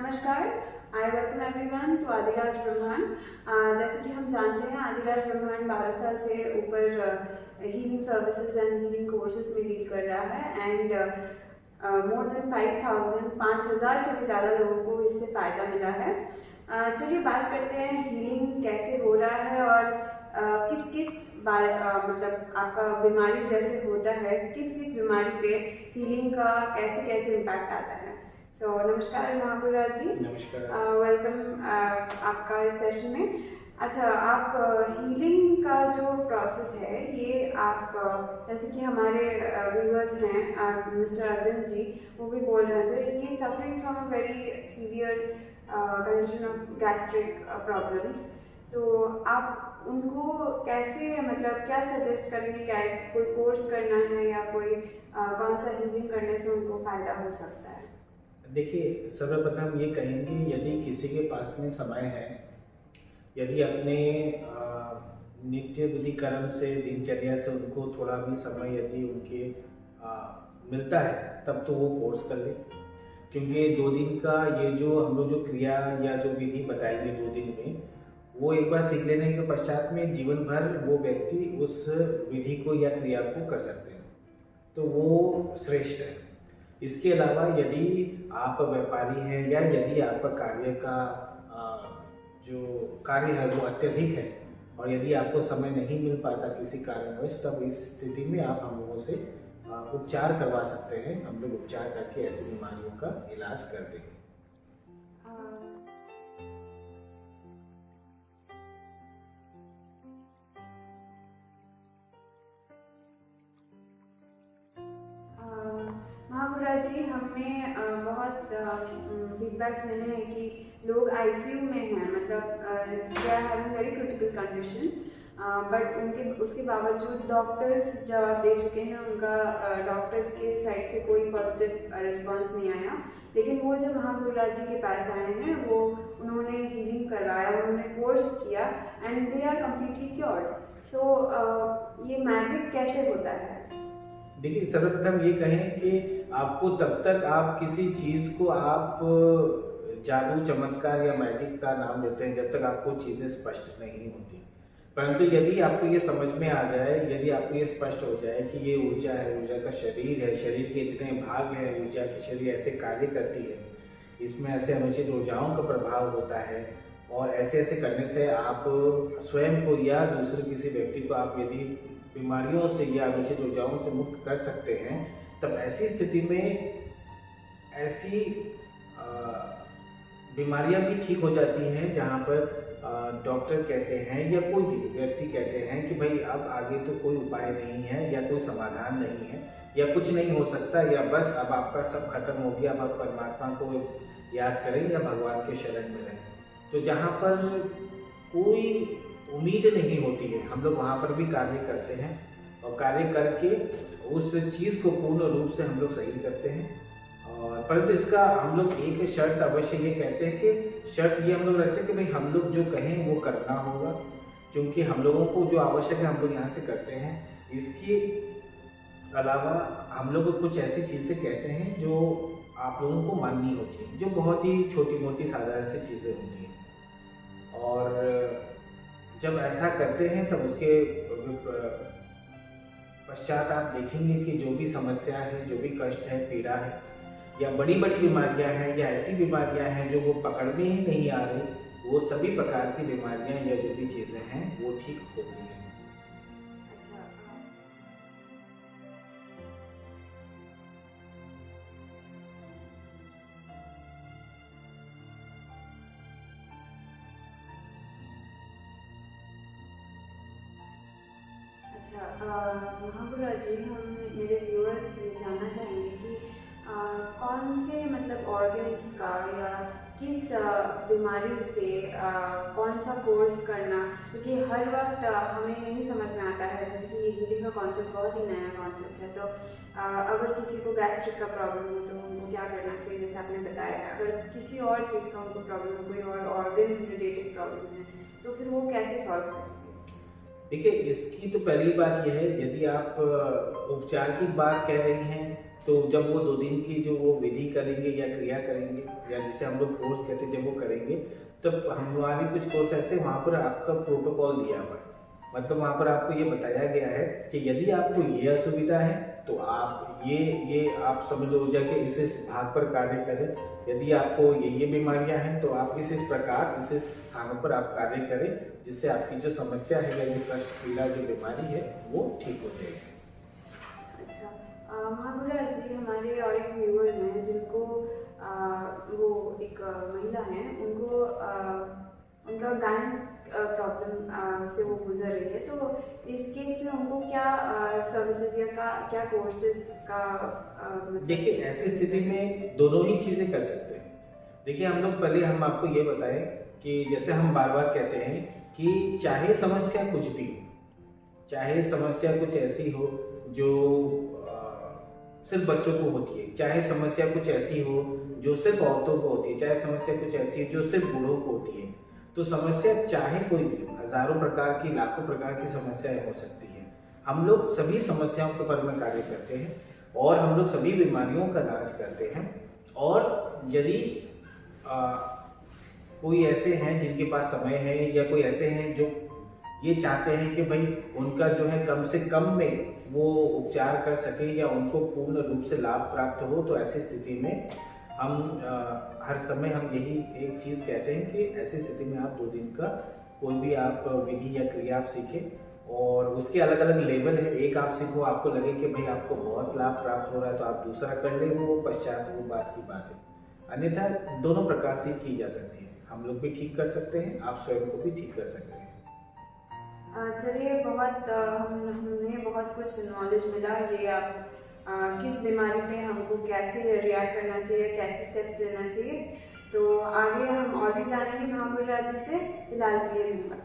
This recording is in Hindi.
नमस्कार, I welcome everyone to Adiraj Brahmand. जैसे कि हम जानते हैं आदिराज ब्रह्मांड 12 साल से ऊपर healing services and healing courses में डील कर रहा है एंड मोर देन 5,000 से भी ज़्यादा लोगों को इससे फ़ायदा मिला है। चलिए बात करते हैं हीलिंग कैसे हो रहा है और किस किस बार मतलब आपका बीमारी जैसे होता है किस किस बीमारी पे हीलिंग का कैसे कैसे इम्पैक्ट आता है। नमस्कार महागुराज जी। नमस्कार। वेलकम आपका इस सेशन में। अच्छा, आप हीलिंग का जो प्रोसेस है ये आप जैसे कि हमारे व्यूअर्स हैं मिस्टर अरविंद जी, वो भी बोल रहे थे ये suffering from a very severe condition of gastric problems, तो आप उनको कैसे मतलब क्या सजेस्ट करेंगे, क्या कोई कोर्स करना है या कोई कौन सा हीलिंग करने से उनको फ़ायदा हो सकता है? देखिए, सर्वप्रथम ये कहेंगे यदि किसी के पास में समय है, यदि अपने नित्य विधि कर्म से दिनचर्या से उनको थोड़ा भी समय यदि उनके मिलता है तब तो वो कोर्स कर ले, क्योंकि 2 दिन का ये जो हम लोग जो क्रिया या जो विधि बताएंगे 2 दिन में, वो एक बार सीख लेने के पश्चात में जीवन भर वो व्यक्ति उस विधि को या क्रिया को कर सकते हैं, तो वो श्रेष्ठ है। इसके अलावा यदि आप व्यापारी हैं या यदि आपका कार्य का जो कार्य है वो अत्यधिक है और यदि आपको समय नहीं मिल पाता किसी कारणवश, तब इस स्थिति में आप हम लोगों से उपचार करवा सकते हैं। हम लोग उपचार करके ऐसी बीमारियों का इलाज कर देंगे। महागुराज जी, हमने बहुत फीडबैक्स मिले हैं कि लोग आईसीयू में हैं, मतलब they are having very critical condition, but उनके उसके बावजूद डॉक्टर्स जवाब दे चुके हैं, उनका डॉक्टर्स के साइड से कोई पॉजिटिव रिस्पांस नहीं आया। लेकिन वो जो महागुरुराज जी के पास आए हैं वो उन्होंने हीलिंग करवाया, उन्होंने कोर्स किया and they are completely cured. So ये मैजिक कैसे होता है? देखिए, सर्वप्रथम ये कहें कि आपको तब तक आप किसी चीज़ को आप जादू चमत्कार या मैजिक का नाम देते हैं जब तक आपको चीज़ें स्पष्ट नहीं होती। परंतु यदि आपको ये समझ में आ जाए, यदि आपको ये स्पष्ट हो जाए कि ये ऊर्जा है, ऊर्जा का शरीर है, शरीर के इतने भाग हैं, ऊर्जा के शरीर ऐसे कार्य करती है, इसमें ऐसे अनुचित ऊर्जाओं का प्रभाव होता है और ऐसे ऐसे करने से आप स्वयं को या दूसरे किसी व्यक्ति को आप यदि बीमारियों से या अनुचित ऊर्जाओं से मुक्त कर सकते हैं, तब ऐसी स्थिति में ऐसी बीमारियां भी ठीक हो जाती हैं जहां पर डॉक्टर कहते हैं या कोई भी व्यक्ति कहते हैं कि भाई अब आगे तो कोई उपाय नहीं है या कोई समाधान नहीं है या कुछ नहीं हो सकता या बस अब आपका सब खत्म हो गया, अब आप परमात्मा को याद करें या भगवान के शरण में रहें। तो जहाँ पर कोई उम्मीद नहीं होती है, हम लोग वहाँ पर भी कार्य करते हैं और कार्य करके उस चीज़ को पूर्ण रूप से हम लोग सही करते हैं। और परंतु इसका हम लोग एक शर्त अवश्य ये कहते हैं कि शर्त ये हम लोग रखते हैं कि भाई हम लोग जो कहें वो करना होगा, क्योंकि हम लोगों को जो आवश्यक है हम लोग यहाँ से करते हैं। इसके अलावा हम लोग कुछ ऐसी चीज़ें कहते हैं जो आप लोगों को माननी होती हैं, जो बहुत ही छोटी मोटी साधारण सी चीज़ें होती हैं। और जब ऐसा करते हैं तब उसके पश्चात आप देखेंगे कि जो भी समस्या है, जो भी कष्ट है, पीड़ा है या बड़ी बड़ी बीमारियां हैं या ऐसी बीमारियां हैं जो वो पकड़ में ही नहीं आ रही, वो सभी प्रकार की बीमारियां या जो भी चीज़ें हैं वो ठीक होती हैं। महागुराज जी, हम मेरे व्यूअर्स से जानना चाहेंगे कि कौन से मतलब ऑर्गन्स का या किस बीमारी से कौन सा कोर्स करना, क्योंकि हर वक्त हमें नहीं समझ में आता है। जैसे कि ये हीलिंग का कॉन्सेप्ट बहुत ही नया कॉन्सेप्ट है, तो अगर किसी को गैस्ट्रिक का प्रॉब्लम हो तो उनको क्या करना चाहिए, जैसे आपने बताया। अगर किसी और चीज़ का उनको प्रॉब्लम हो, कोई और ऑर्गन रिलेटेड प्रॉब्लम है, तो फिर वो कैसे सॉल्व करेंगे? देखिए, इसकी तो पहली बात यह है, यदि आप उपचार की बात कह रही हैं तो जब वो 2 दिन की जो वो विधि करेंगे या क्रिया करेंगे या जिसे हम लोग कोर्स कहते हैं, जब वो करेंगे तब हमारे कुछ कोर्स ऐसे वहाँ पर आपका प्रोटोकॉल दिया हुआ है। मतलब वहाँ पर आपको ये बताया गया है कि यदि आपको ये असुविधा है तो आप ये आप समझ लो जाके इस भाग पर कार्य करें। यदि आपको ये बीमारियां हैं तो आप इस प्रकार इस स्थानों पर आप कार्य करें, जिससे आपकी जो समस्या है या जो कष्ट पीड़ा जो बीमारी है वो ठीक हो जाएगी। अच्छा, महागुरुराज जी, हमारे और एक व्यूअर हैं जिनको वो एक महिला हैं, उनको उनका गायन प्रॉब्लम से वो गुजर रही है, तो इस केस में उनको क्या सर्विसेज या क्या कोर्सेज का देखिए, ऐसी स्थिति में दोनों ही चीज़ें कर सकते हैं। देखिए, हम लोग पहले हम आपको ये बताएं कि जैसे हम बार बार कहते हैं कि चाहे समस्या कुछ भी हो, चाहे समस्या कुछ ऐसी हो जो सिर्फ बच्चों को होती है, चाहे समस्या कुछ ऐसी हो जो सिर्फ औरतों को होती है, चाहे समस्या कुछ ऐसी है जो सिर्फ बूढ़ों को होती है, तो समस्या चाहे कोई भी, हजारों प्रकार की लाखों प्रकार की समस्याएं हो सकती है। हम लोग सभी समस्याओं के पर में कार्य करते हैं और हम लोग सभी बीमारियों का इलाज करते हैं। और यदि कोई ऐसे हैं जिनके पास समय है या कोई ऐसे हैं जो ये चाहते हैं कि भाई उनका जो है कम से कम में वो उपचार कर सके या उनको पूर्ण रूप से लाभ प्राप्त हो, तो ऐसी स्थिति में हम हर समय हम यही एक चीज़ कहते हैं कि ऐसी स्थिति में आप 2 दिन का कोई भी आप विधि या क्रिया आप सीखें और उसके अलग अलग लेवल है। एक आप सीखो, आपको लगे कि भाई आपको बहुत लाभ प्राप्त हो रहा है तो आप दूसरा कर ले, वो पश्चात वो बात की बात है। अन्यथा दोनों प्रकार से की जा सकती है, हम लोग भी ठीक कर सकते हैं, आप स्वयं को भी ठीक कर सकते हैं। चलिए, हमें बहुत कुछ नॉलेज मिला। ये आप किस बीमारी पे हमको कैसे रिएक्ट करना चाहिए, कैसे स्टेप्स लेना चाहिए, तो आगे हम और भी जानेंगे महागुरुराज जी से। फिलहाल के लिए धन्यवाद।